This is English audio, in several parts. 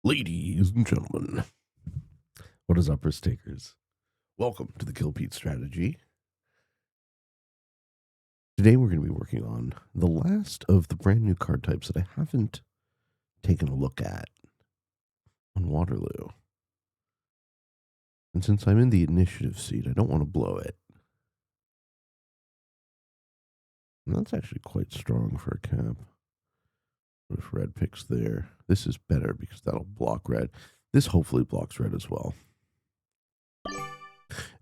Ladies and gentlemen, what is up, risk takers? Welcome to the Kill Pete strategy. Today we're going to be working on the last of the brand new card types that I haven't taken a look at on Waterloo. And since I'm in the initiative seat, I don't want to blow it. And that's actually quite strong for a cap. What if red picks there? This is better because that'll block red. This hopefully blocks red as well.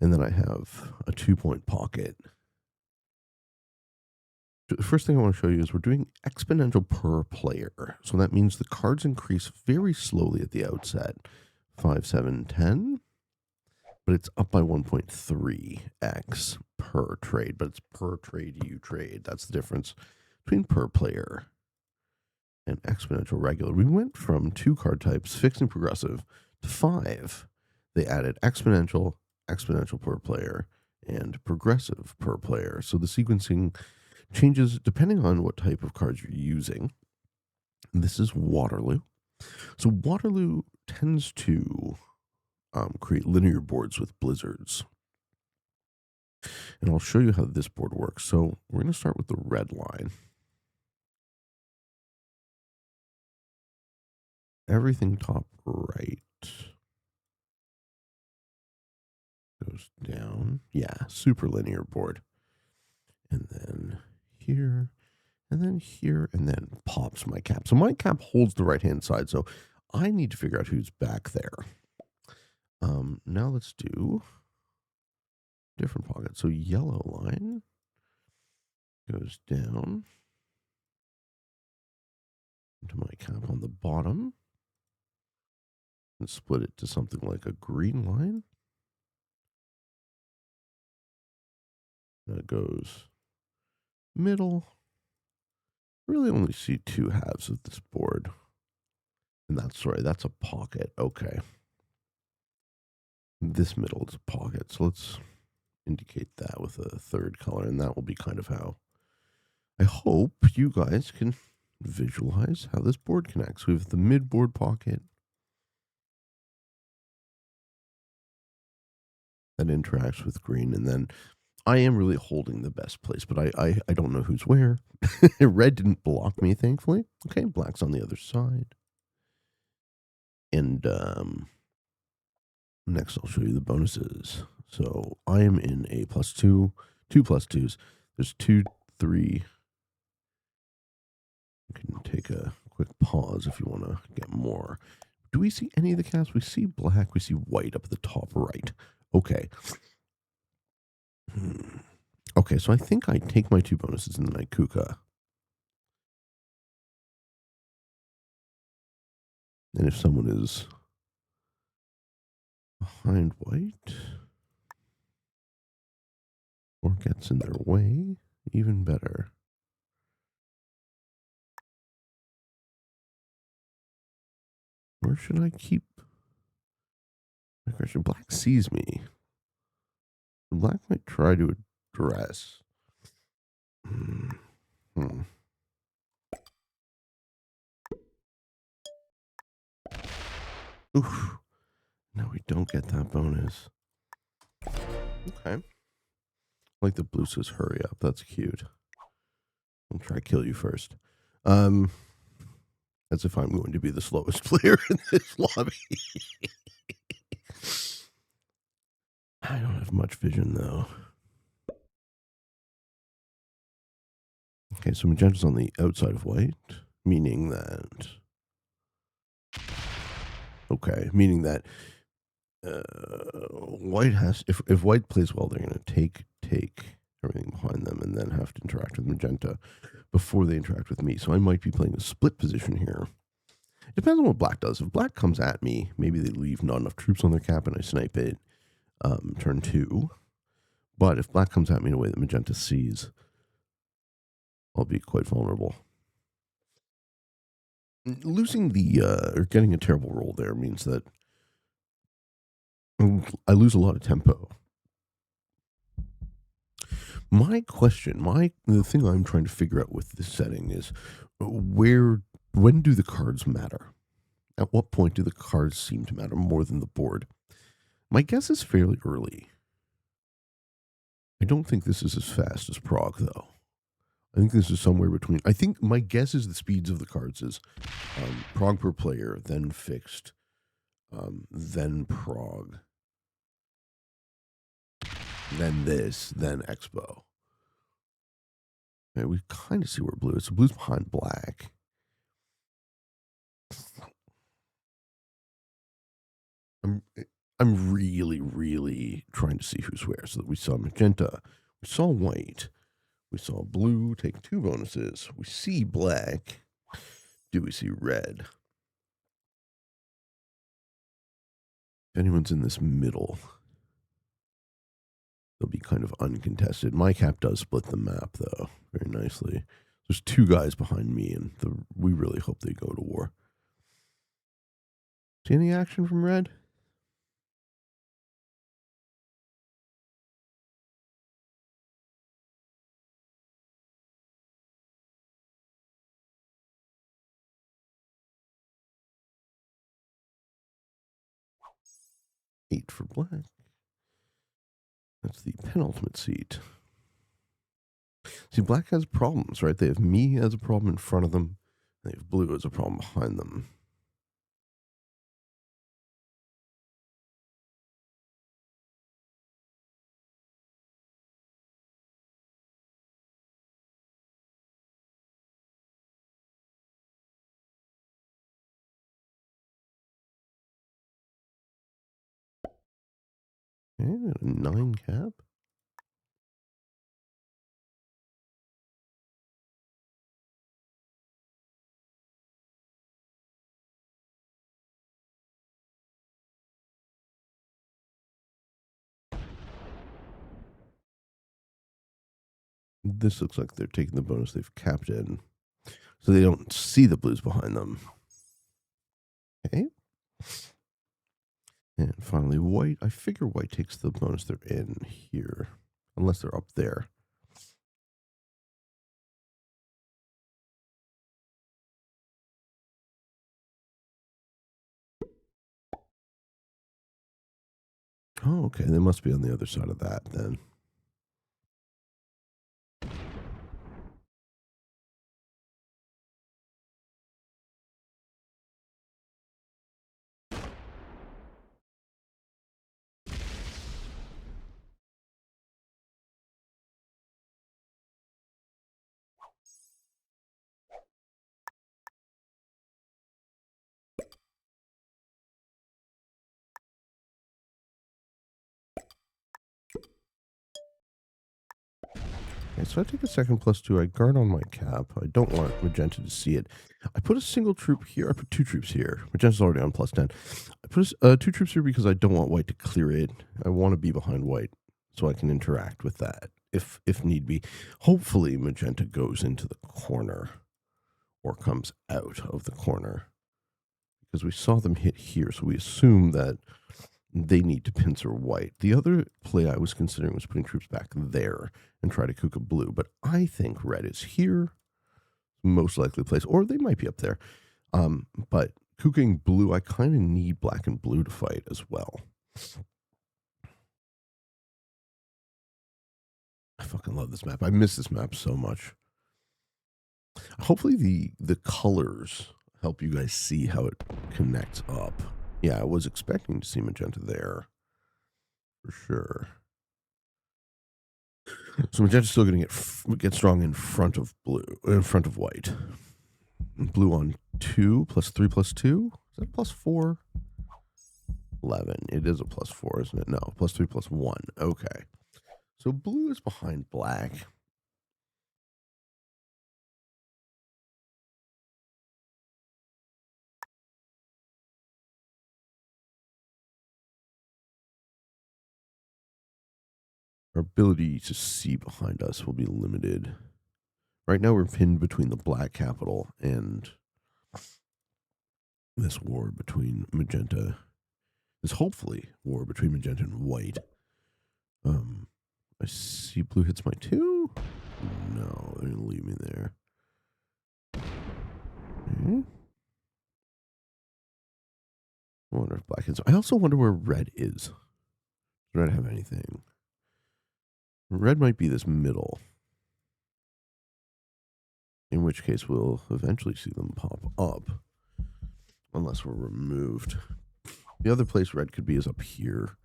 And then I have a 2-point pocket. The first thing I want to show you is we're doing exponential per player. So that means the cards increase very slowly at the outset. 5, 7, 10. But it's up by 1.3x per trade. But it's per trade you trade. That's the difference between per player and exponential regular. We went from 2 card types, fixed and progressive, to 5. They added exponential per player, and progressive per player. So the sequencing changes depending on what type of cards you're using. This is Waterloo. So Waterloo tends to create linear boards with blizzards. And I'll show you how this board works. So we're going to start with the red line. Everything top right goes down. Yeah, super linear board. And then here, and then here, and then pops my cap. So my cap holds the right-hand side, so I need to figure out who's back there. Now let's do different pockets. So yellow line goes down into my cap on the bottom and split it to something like a green line. That goes middle. Really only see 2 halves of this board. And that's a pocket. Okay. This middle is a pocket. So let's indicate that with a third color. And that will be kind of how I hope you guys can visualize how this board connects. We have the mid board pocket that interacts with green. And then I am really holding the best place, but I don't know who's where. Red didn't block me, thankfully. Okay, black's on the other side. And next I'll show you the bonuses. So I am in a +2, 2 +2s. There's 2, 3. You can take a quick pause if you want to get more. Do we see any of the caps? We see black, we see white up at the top right. Okay. Okay, so I think I take my 2 bonuses and then I kuka. And if someone is behind white or gets in their way, even better. Where should I keep my question? Black sees me. Black might try to address. Oof. No, we don't get that bonus. Okay. I like the blue says hurry up. That's cute. I'll try to kill you first. As if I'm going to be the slowest player in this lobby. I don't have much vision, though. Okay, so magenta's on the outside of white, meaning that... Okay, meaning that white has... If white plays well, they're going to take everything behind them and then have to interact with magenta before they interact with me. So I might be playing a split position here. It depends on what black does. If black comes at me, maybe they leave not enough troops on their cap and I snipe it turn 2. But if black comes at me in a way that magenta sees, I'll be quite vulnerable. Losing or getting a terrible roll there means that I lose a lot of tempo. My question, the thing I'm trying to figure out with this setting is when do the cards matter? At what point do the cards seem to matter more than the board? My guess is fairly early. I don't think this is as fast as Prague, though. I think this is somewhere between. I think my guess is the speeds of the cards is Prague per player, then fixed, then Prague, then this, then Expo. Okay, we kind of see where blue is. So blue's behind black. I'm I'm really, really trying to see who's where. So that we saw magenta, we saw white, we saw blue take 2 bonuses. We see black. Do we see red? If anyone's in this middle, they'll be kind of uncontested. My cap does split the map, though, very nicely. There's 2 guys behind me, and we really hope they go to war. See any action from red? Eight for black. That's the penultimate seat. See, black has problems, right? They have me as a problem in front of them. They have blue as a problem behind them. Okay, a 9 cap. This looks like they're taking the bonus they've capped in. So they don't see the blues behind them. Okay. And finally, white. I figure white takes the bonus they're in here. Unless they're up there. Oh, okay. They must be on the other side of that then. Okay, so I take a second +2. I guard on my cap. I don't want magenta to see it. I put a single troop here. I put 2 troops here. Magenta's already on +10. I put 2 troops here because I don't want white to clear it. I want to be behind white so I can interact with that if need be. Hopefully, magenta goes into the corner or comes out of the corner because we saw them hit here, so we assume that they need to pincer white. The other play I was considering was putting troops back there and try to cook a blue, but I think red is here, most likely place, or they might be up there. But cooking blue, I kind of need black and blue to fight as well. I fucking love this map. I miss this map so much. Hopefully the colors help you guys see how it connects up. Yeah, I was expecting to see magenta there for sure. So magenta's still going to get strong in front of blue, in front of white. Blue on 2 +3 +2. Is that +4? 11. It is a +4, isn't it? No, +3 +1. Okay. So blue is behind black. Our ability to see behind us will be limited. Right now, we're pinned between the black capital and this war between magenta. This hopefully war between magenta and white. I see blue hits my 2. No, they're gonna leave me there. Okay. I wonder if black is. I also wonder where red is. Does red have anything? Red might be this middle. In which case we'll eventually see them pop up. Unless we're removed. The other place red could be is up here.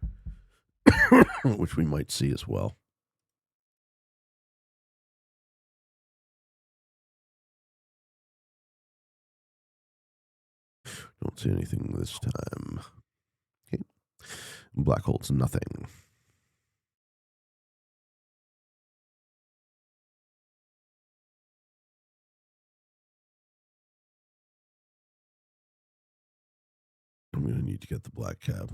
Which we might see as well. Don't see anything this time. Okay. Black holds nothing. I'm going to need to get the black cap.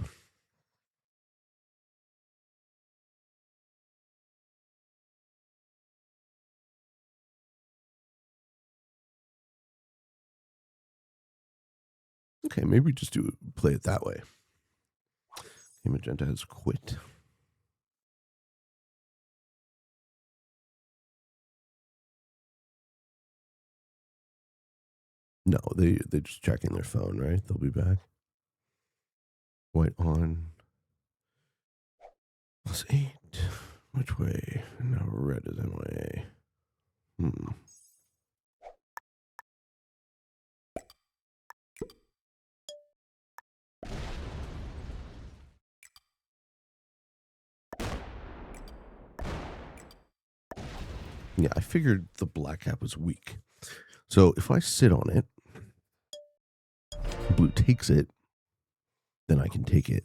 Okay, maybe just play it that way. Okay, magenta has quit. No, they're just checking their phone, right? They'll be back. White on. +8. Which way? Now red is MIA. Yeah, I figured the black cap was weak. So if I sit on it, blue takes it, then I can take it.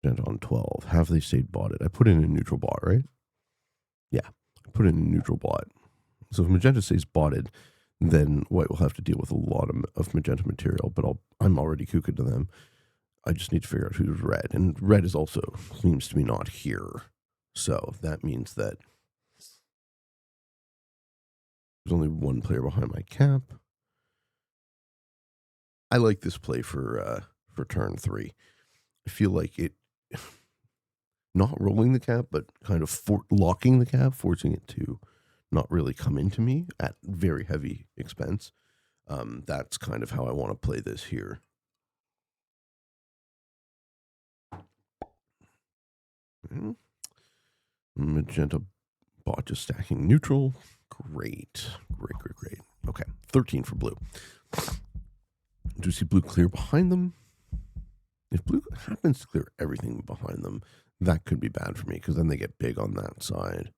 Magenta on 12. Have they stayed bought it? I put in a neutral bot, right? Yeah, I put in a neutral bot. So if magenta stays botted, then white will have to deal with a lot of magenta material, but I'm already cuckooed to them. I just need to figure out who's red. And red is also, seems to be not here. So that means that there's only one player behind my cap. I like this play for turn 3. I feel like it, not rolling the cap, but kind of locking the cap, forcing it to not really come into me at very heavy expense. That's kind of how I want to play this here. Magenta bot just stacking neutral. Great. Okay, 13 for blue. Do you see blue clear behind them? If blue happens to clear everything behind them, that could be bad for me because then they get big on that side.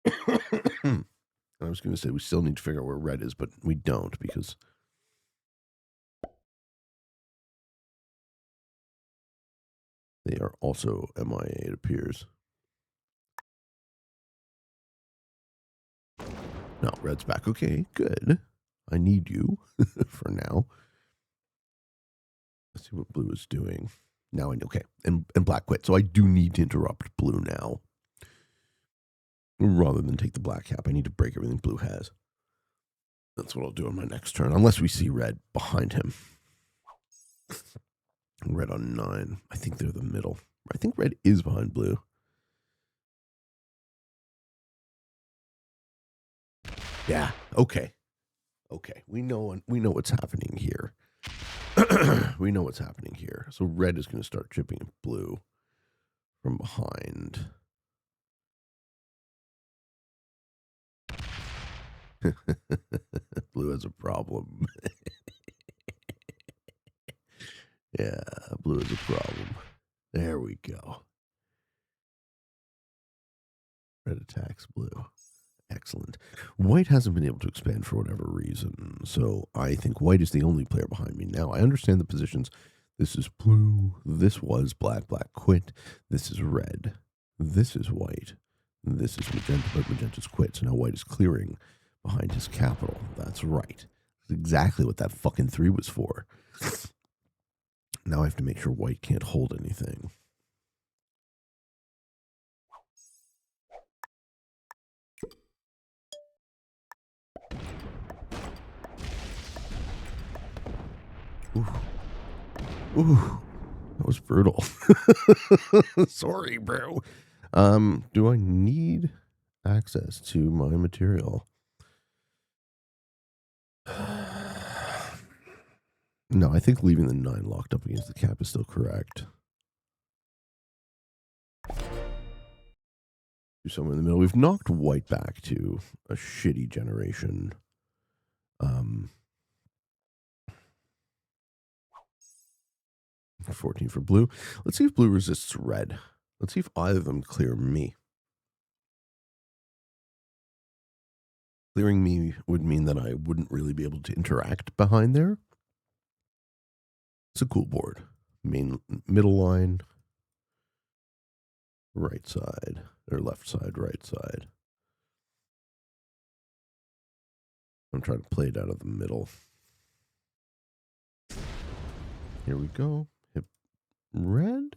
I was going to say we still need to figure out where red is, but we don't because they are also MIA, it appears. No, red's back. Okay, good. I need you for now. Let's see what blue is doing. Now I know. Okay, and black quit. So I do need to interrupt blue now. Rather than take the black cap, I need to break everything blue has. That's what I'll do on my next turn, unless we see red behind him. Red on 9. I think they're the middle. I think red is behind blue. Yeah. Okay. We know what's happening here. We know what's happening here. So red is going to start chipping blue from behind. Blue has a problem. Yeah, blue has a problem. There we go. Red attacks blue. Excellent. White hasn't been able to expand for whatever reason, so I think white is the only player behind me. Now, I understand the positions. This is blue. This was black. Black quit. This is red. This is white. This is magenta, but magenta's quit. So now white is clearing behind his capital. That's right. That's exactly what that fucking 3 was for. Now I have to make sure white can't hold anything. Ooh, that was brutal. Sorry, bro. Do I need access to my material? No, I think leaving the 9 locked up against the cap is still correct. Somewhere in the middle. We've knocked white back to a shitty generation. 14 for blue. Let's see if blue resists red. Let's see if either of them clear me. Clearing me would mean that I wouldn't really be able to interact behind there. It's a cool board. Middle line, right side, or left side, right side. I'm trying to play it out of the middle. Here we go. Hit red.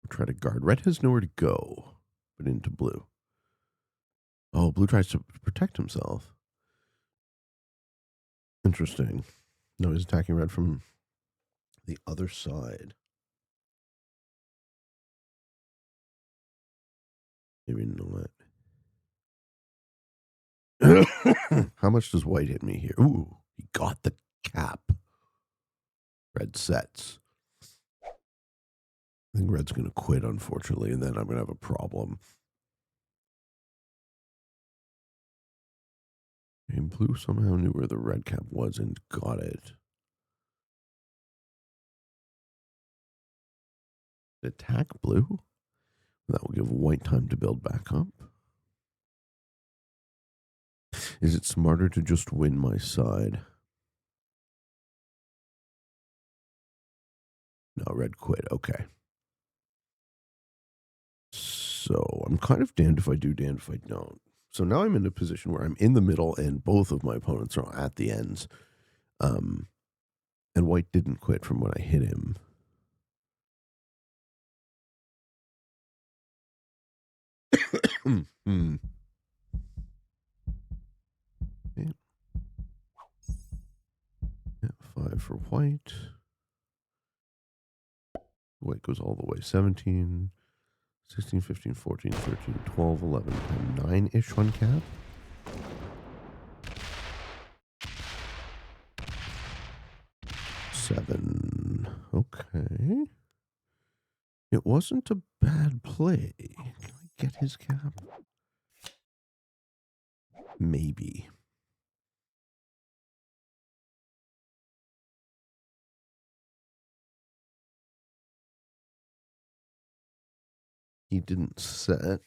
Try to guard. Red has nowhere to go, but into blue. Oh, blue tries to protect himself. Interesting. No, he's attacking red from the other side. Maybe not. How much does white hit me here? Ooh, he got the cap. Red sets. I think red's going to quit, unfortunately, and then I'm going to have a problem. And blue somehow knew where the red cap was and got it. Attack blue? That will give white time to build back up. Is it smarter to just win my side? No, red quit. Okay. So I'm kind of damned if I do, damned if I don't. So now I'm in a position where I'm in the middle and both of my opponents are at the ends. And white didn't quit from when I hit him. Yeah. Yeah, 5 for white. White goes all the way. 17, 16, 15, 14, 13, 12, 11, 10, 9-ish on cap. Seven. Okay. It wasn't a bad play. Can I get his cap? Maybe. He didn't set.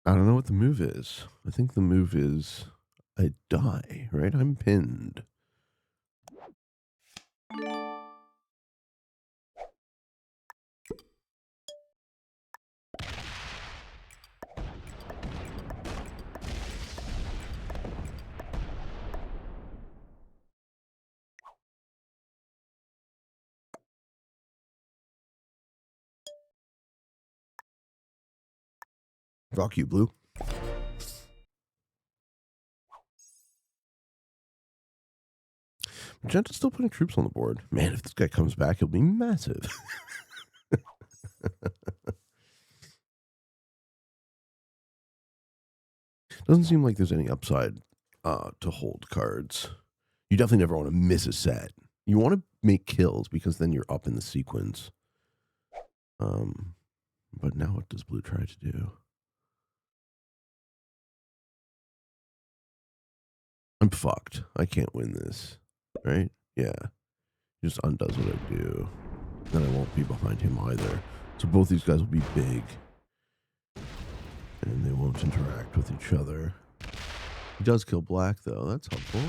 I don't know what the move is. I think the move is I die, right? I'm pinned. Rock you, blue. Magenta's still putting troops on the board. Man, if this guy comes back, he'll be massive. Doesn't seem like there's any upside to hold cards. You definitely never want to miss a set. You want to make kills because then you're up in the sequence. But now what does blue try to do? I'm fucked. I can't win this. Right? Yeah. He just undoes what I do. Then I won't be behind him either. So both these guys will be big. And they won't interact with each other. He does kill black, though. That's helpful.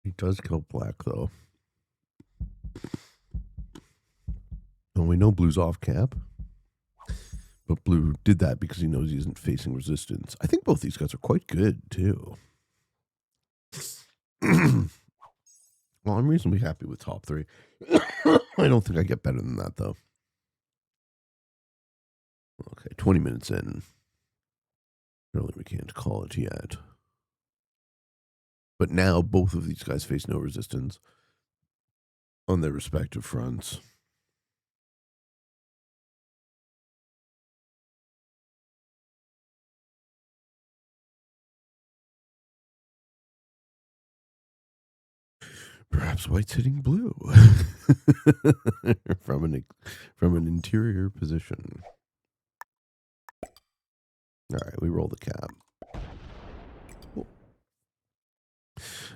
He does kill black, though. And we know blue's off cap. But blue did that because he knows he isn't facing resistance. I think both these guys are quite good, too. Well, I'm reasonably happy with top 3. I don't think I get better than that, though. Okay, 20 minutes in. Really, we can't call it yet. But now both of these guys face no resistance on their respective fronts. Perhaps white's hitting blue from an interior position. All right, we roll the cap. Cool.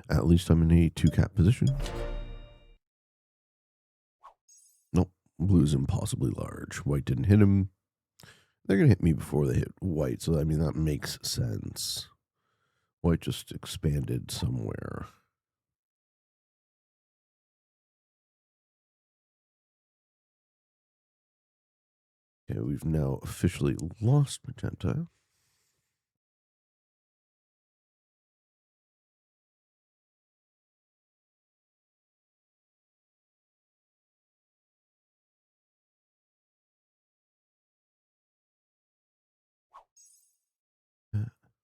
At least I'm in a 2-cap position. Nope, blue's impossibly large. White didn't hit him. They're going to hit me before they hit white, so I mean, that makes sense. White just expanded somewhere. Okay, we've now officially lost magenta.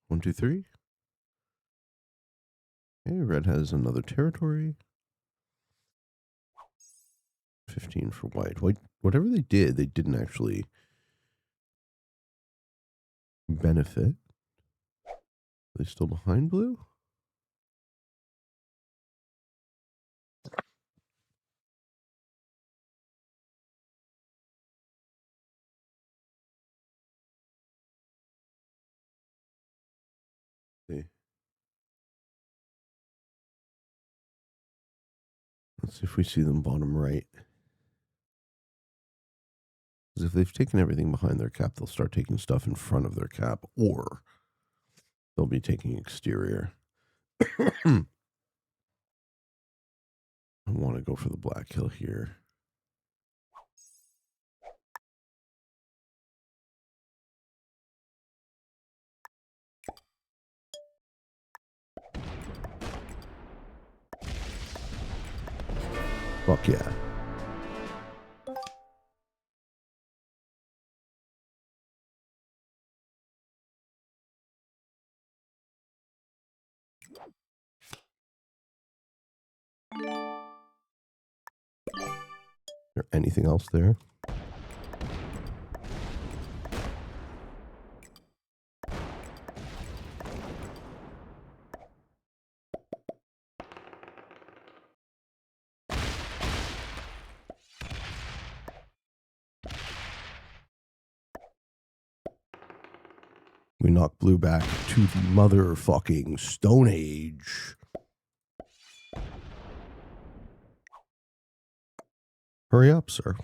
One, two, three. Okay, red has another territory. 15 for white. White, whatever they did, they didn't actually benefit. Are they still behind blue? Okay. Let's see if we see them bottom right. Because if they've taken everything behind their cap, they'll start taking stuff in front of their cap, or they'll be taking exterior. I want to go for the black hill here. Fuck yeah. Is there anything else there? We knock blue back to the motherfucking Stone Age. Hurry up, sir.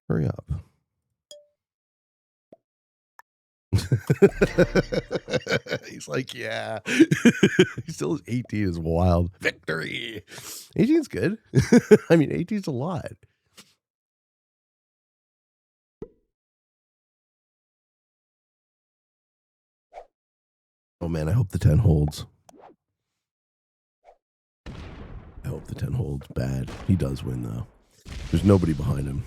Hurry up. He's like, yeah. He still is 18 is wild. Victory. 18's good. I mean, 18's a lot. Oh man, I hope the 10 holds. I hope the 10 holds bad. He does win though. There's nobody behind him.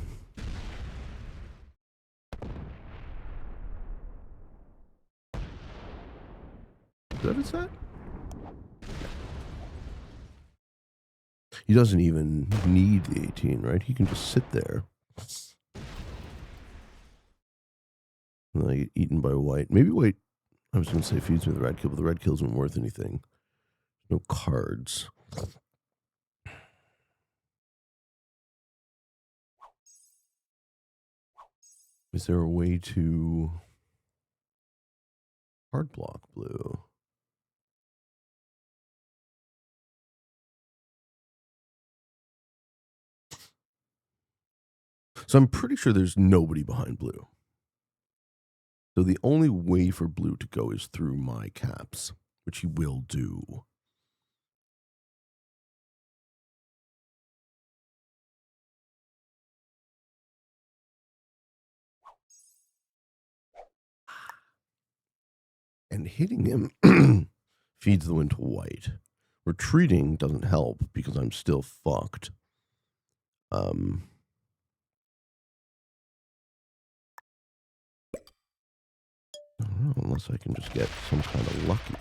Is that his set? He doesn't even need the 18, right? He can just sit there. And then I get eaten by white. Maybe white, I was going to say feeds me the red kill, but the red kill isn't worth anything. No cards. Is there a way to hard block blue? So I'm pretty sure there's nobody behind blue. So the only way for blue to go is through my caps, which he will do. And hitting him feeds the win to white. Retreating doesn't help because I'm still fucked. I don't know, unless I can just get some kind of lucky.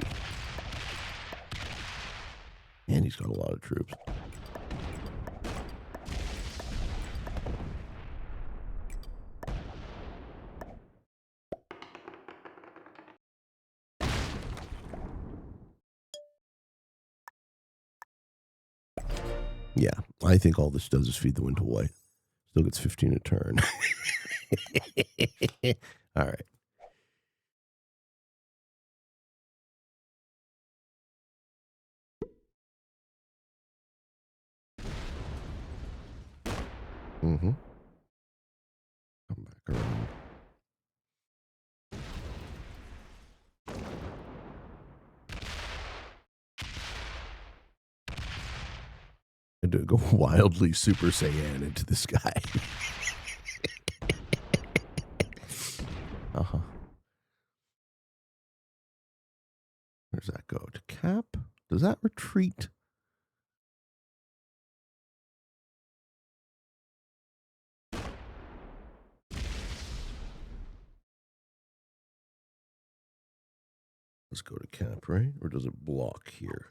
he's got a lot of troops. Yeah, I think all this does is feed the wind to white. Still gets 15 a turn. All right. Mm-hmm. Come back around. I do go wildly Super Saiyan into the sky. Uh-huh. Where's that go? To cap? Does that retreat? Let's go to cap, right? Or does it block here?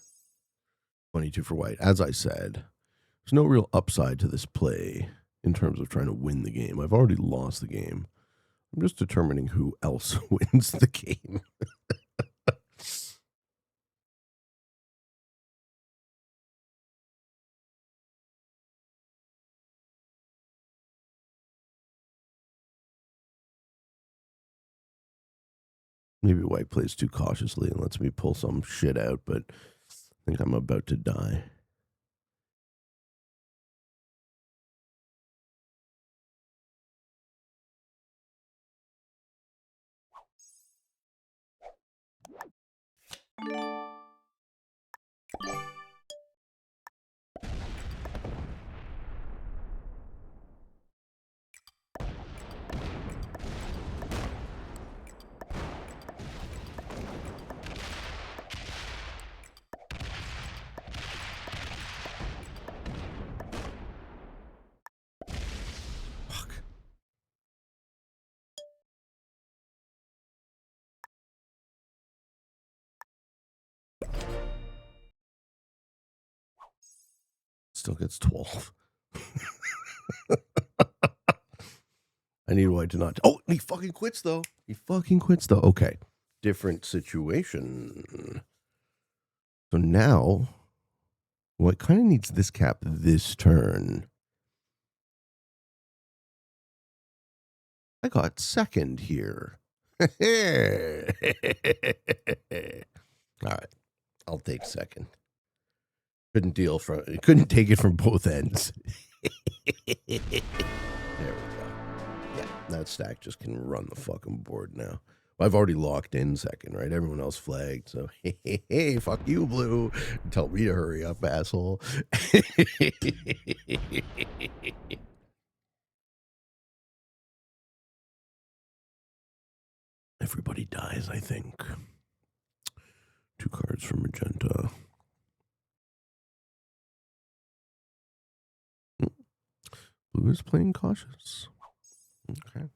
22 for white. As I said, there's no real upside to this play in terms of trying to win the game. I've already lost the game. I'm just determining who else wins the game. Maybe white plays too cautiously and lets me pull some shit out, but I think I'm about to die. Fuck. Still gets 12. I need white to not. Oh, he fucking quits though. He fucking quits though. Okay. Different situation. So now, white kind of needs this cap this turn. I got second here. All right. I'll take second. Couldn't take it from both ends. There we go. Yeah, that stack just can run the fucking board now. I've already locked in second, right? Everyone else flagged, so hey, fuck you, blue. Tell me to hurry up, asshole. Everybody dies, I think. 2 cards for magenta. Blue is playing cautious. Okay.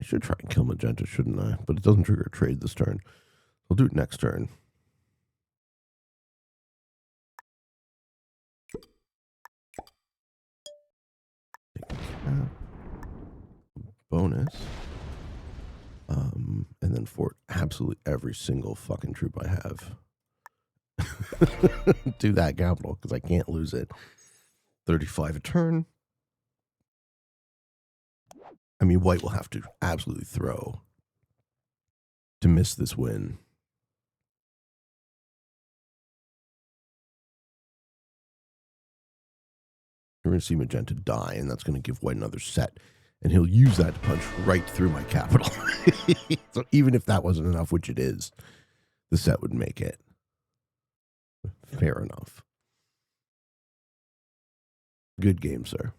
I should try and kill magenta, shouldn't I? But it doesn't trigger a trade this turn. I'll do it next turn. Bonus. And then for absolutely every single fucking troop I have. Do that capital, because I can't lose it. 35 a turn. I mean, white will have to absolutely throw to miss this win. You're going to see magenta die, and that's going to give white another set. And he'll use that to punch right through my capital. So even if that wasn't enough, which it is, the set would make it. Fair enough. Good game, sir.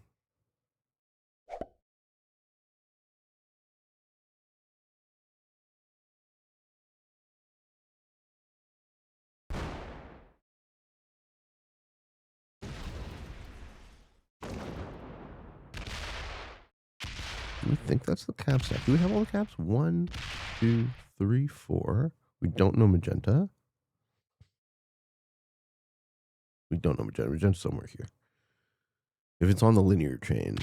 We think that's the cap set. Do we have all the caps? 1, 2, 3, 4. We don't know magenta. We don't know magenta. Magenta's somewhere here. If it's on the linear chain.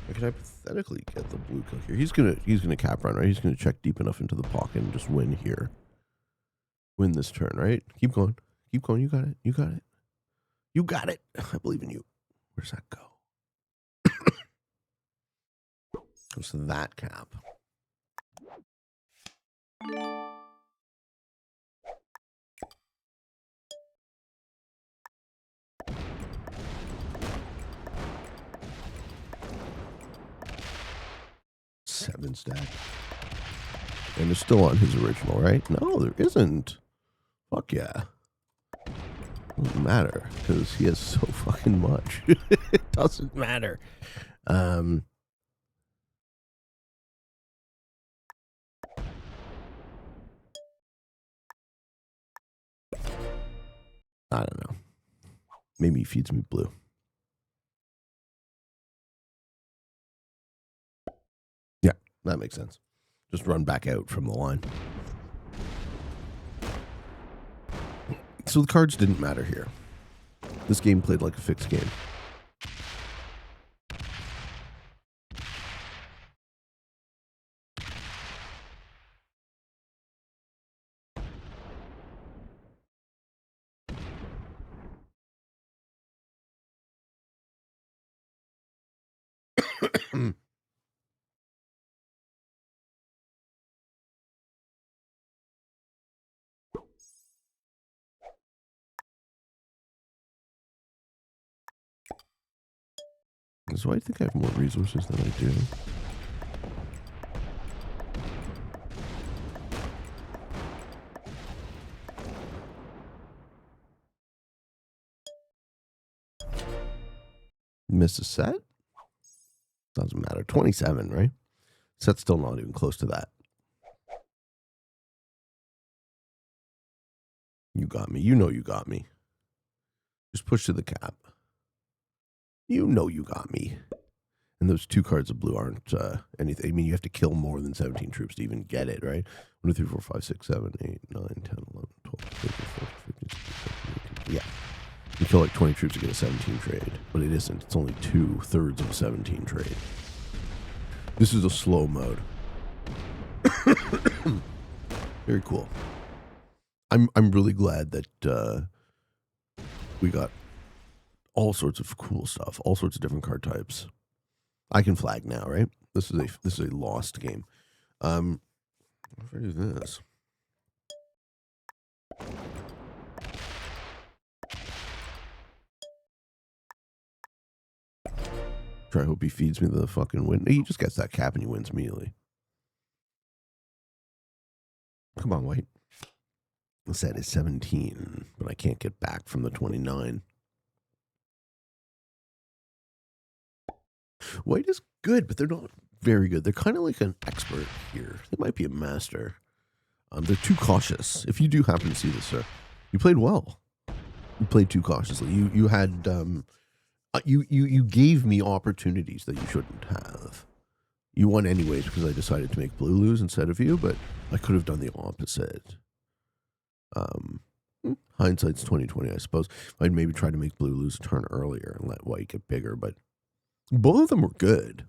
I could hypothetically get the blue kill here. He's gonna cap run, right? He's gonna check deep enough into the pocket and just win here. Win this turn, right? Keep going. Keep going. You got it. You got it. You got it. I believe in you. Where's that go? Goes to that cap. Seven stack. And it's still on his original, right? No, there isn't. Fuck yeah. Doesn't matter because he has so fucking much. It doesn't matter. I don't know. Maybe he feeds me blue. Yeah, that makes sense. Just run back out from the line. So the cards didn't matter here. This game played like a fixed game. So I think I have more resources than I do. Miss a set? Doesn't matter. 27, right? Set's still not even close to that. You got me. You know you got me. Just push to the cap. You know you got me. And those two cards of blue aren't anything. I mean, you have to kill more than 17 troops to even get it, right? 1, 2, 3, 4, 5, 6, 7, 8, 9, 10, 11, 12, 13, 14, 15, 16, 17, 18. Yeah. You kill like 20 troops to get a 17 trade. But it isn't. It's only 2/3 of a 17 trade. This is a slow mode. Very cool. I'm really glad that we got all sorts of cool stuff, all sorts of different card types. I can flag now, right? This is a lost game. If I do this, I hope he feeds me the fucking win. He just gets that cap and he wins immediately. Come on, White. The set is 17, but I can't get back from the 29. White is good, but they're not very good. They're kind of like an expert here. They might be a master. They're too cautious. If you do happen to see this, sir, you played well. You played too cautiously. You had you gave me opportunities that you shouldn't have. You won anyways because I decided to make blue lose instead of you, but I could have done the opposite. Hindsight's 2020, I suppose. I'd maybe try to make blue lose a turn earlier and let white get bigger, but both of them were good.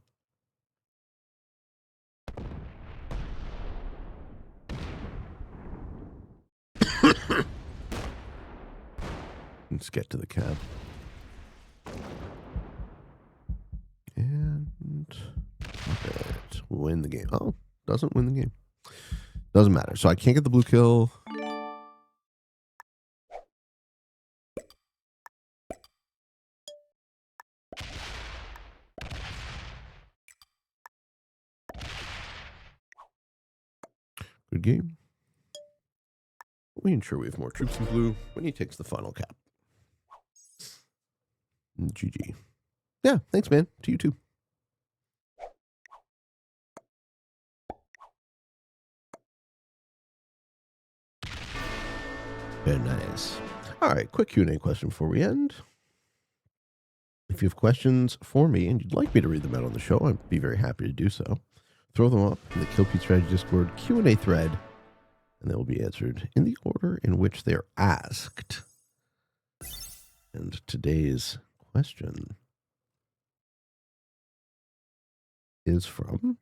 Let's get to the cap. And win the game. Oh, doesn't win the game. Doesn't matter. So I can't get the blue kill. Good game. We ensure we have more troops in blue when he takes the final cap. GG. Yeah, thanks, man. To you too. Very nice. All right, quick Q&A question before we end. If you have questions for me and you'd like me to read them out on the show, I'd be very happy to do so. Throw them up in the Kill Pete Strategy Discord Q&A thread, and they will be answered in the order in which they're asked. And today's question is from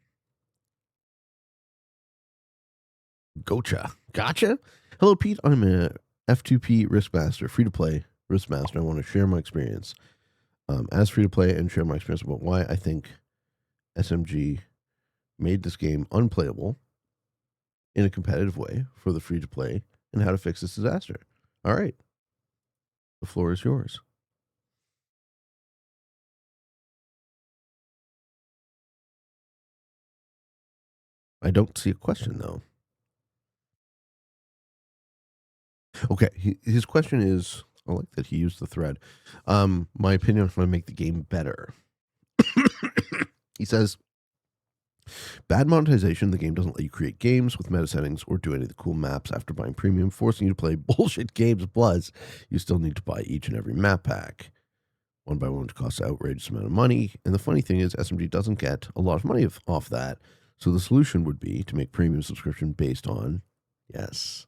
Gotcha. Gotcha? Hello, Pete. I'm a F2P risk master, free-to-play risk master. I want to share my experience as free-to-play and share my experience about why I think SMG made this game unplayable in a competitive way for the free-to-play and how to fix this disaster. All right. The floor is yours. I don't see a question, though. Okay, his question is, I like that he used the thread. My opinion on how to make the game better. He says, bad monetization, the game doesn't let you create games with meta settings or do any of the cool maps after buying premium, forcing you to play bullshit games. Plus, you still need to buy each and every map pack. One by one, which costs an outrageous amount of money. And the funny thing is, SMG doesn't get a lot of money off that. So the solution would be to make premium subscription based on, yes,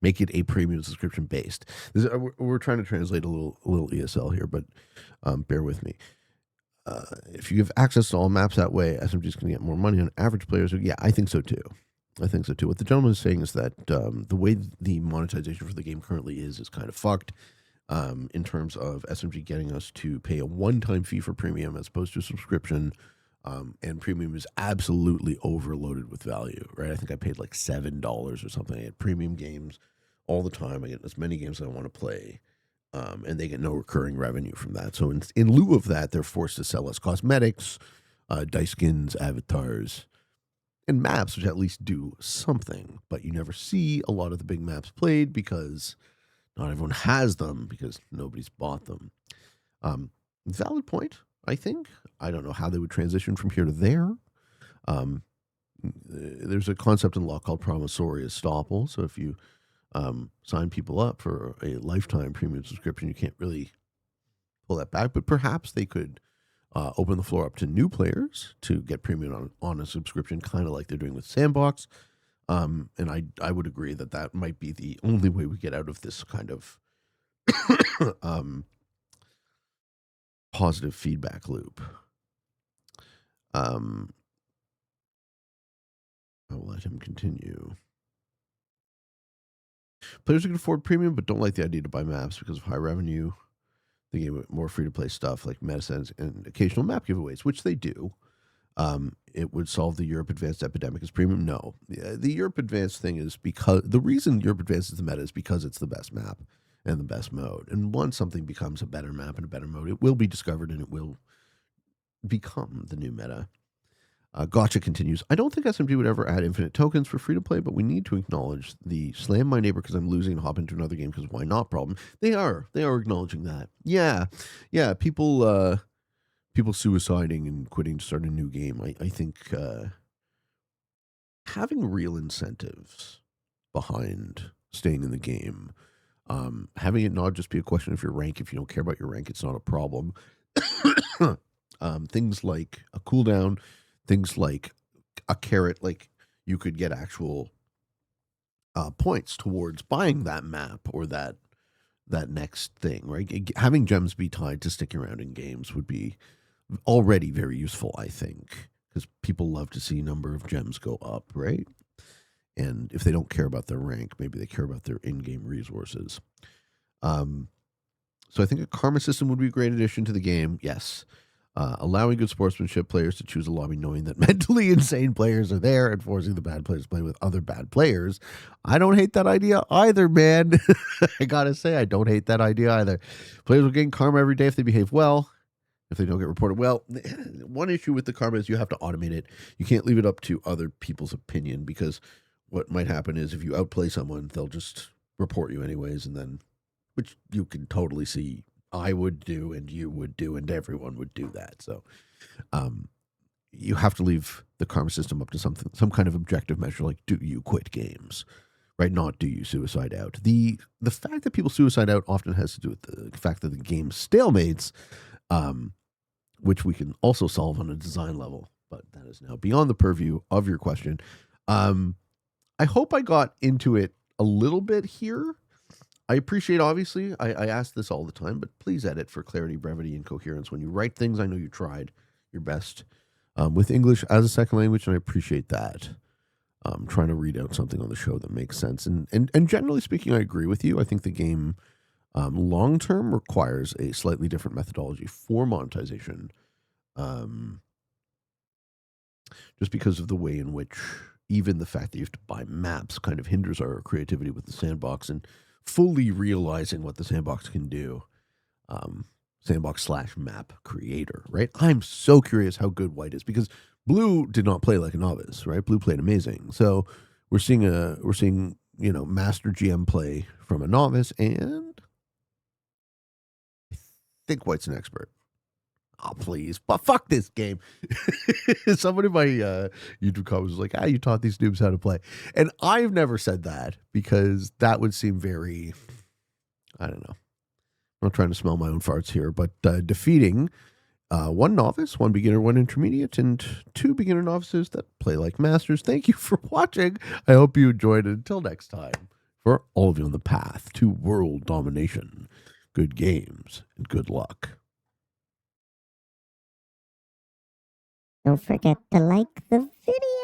make it a premium subscription based. We're trying to translate a little ESL here, but bear with me. If you give access to all maps that way, SMG is going to get more money on average players. Yeah, I think so too. What the gentleman is saying is that the way the monetization for the game currently is kind of fucked. In terms of SMG getting us to pay a one-time fee for premium as opposed to a subscription, and premium is absolutely overloaded with value, right? I think I paid like $7 or something. I had premium games all the time. I get as many games as I want to play, and they get no recurring revenue from that. So in lieu of that, they're forced to sell us cosmetics, dice skins, avatars, and maps, which at least do something. But you never see a lot of the big maps played because not everyone has them because nobody's bought them. Valid point, I think. I don't know how they would transition from here to there. There's a concept in law called promissory estoppel. So if you sign people up for a lifetime premium subscription, you can't really pull that back. But perhaps they could open the floor up to new players to get premium on a subscription, kind of like they're doing with Sandbox. And I would agree that might be the only way we get out of this kind of positive feedback loop. I will let him continue. Players who can afford premium but don't like the idea to buy maps because of high revenue. They give more free-to-play stuff like medicines and occasional map giveaways, which they do. It would solve the Europe Advanced epidemic as premium. No, the Europe Advanced thing is because the reason Europe Advanced is the meta is because it's the best map and the best mode. And once something becomes a better map and a better mode, it will be discovered and it will become the new meta. Gotcha continues. I don't think SMG would ever add infinite tokens for free to play, but we need to acknowledge the slam my neighbor because I'm losing and hop into another game because why not problem. They are acknowledging that. Yeah. People suiciding and quitting to start a new game. I think having real incentives behind staying in the game, having it not just be a question of your rank. If you don't care about your rank, it's not a problem. Things like a cooldown, things like a carrot, like you could get actual points towards buying that map or that next thing, right? Having gems be tied to sticking around in games would be already very useful, I think, because people love to see number of gems go up, right? And if they don't care about their rank, maybe they care about their in-game resources. So I think a karma system would be a great addition to the game. Yes. Allowing good sportsmanship players to choose a lobby knowing that mentally insane players are there and forcing the bad players to play with other bad players. I don't hate that idea either, man. I gotta say, I don't hate that idea either. Players will gain karma every day if they behave well. If they don't get reported well, one issue with the karma is you have to automate it. You can't leave it up to other people's opinion because what might happen is if you outplay someone, they'll just report you anyways, and then, which you can totally see I would do and you would do and everyone would do that. So you have to leave the karma system up to some kind of objective measure like, do you quit games, right? Not do you suicide out. The fact that people suicide out often has to do with the fact that the game stalemates, um, which we can also solve on a design level, but that is now beyond the purview of your question. I hope I got into it a little bit here. I appreciate, obviously, I ask this all the time, but please edit for clarity, brevity, and coherence. When you write things, I know you tried your best with English as a second language, and I appreciate that. Trying to read out something on the show that makes sense. And generally speaking, I agree with you. I think the game long term requires a slightly different methodology for monetization, just because of the way in which even the fact that you have to buy maps kind of hinders our creativity with the sandbox and fully realizing what the sandbox can do. Sandbox / map creator, right? I'm so curious how good White is, because Blue did not play like a novice, right? Blue played amazing. So we're seeing master GM play from a novice, and I think White's an expert. Oh, please. But fuck this game. Somebody in my YouTube comments was like, you taught these noobs how to play. And I've never said that, because that would seem very, I don't know. I'm not trying to smell my own farts here, but defeating one novice, one beginner, one intermediate, and 2 beginner novices that play like masters. Thank you for watching. I hope you enjoyed it. Until next time, for all of you on the path to world domination, good games and good luck. Don't forget to like the video.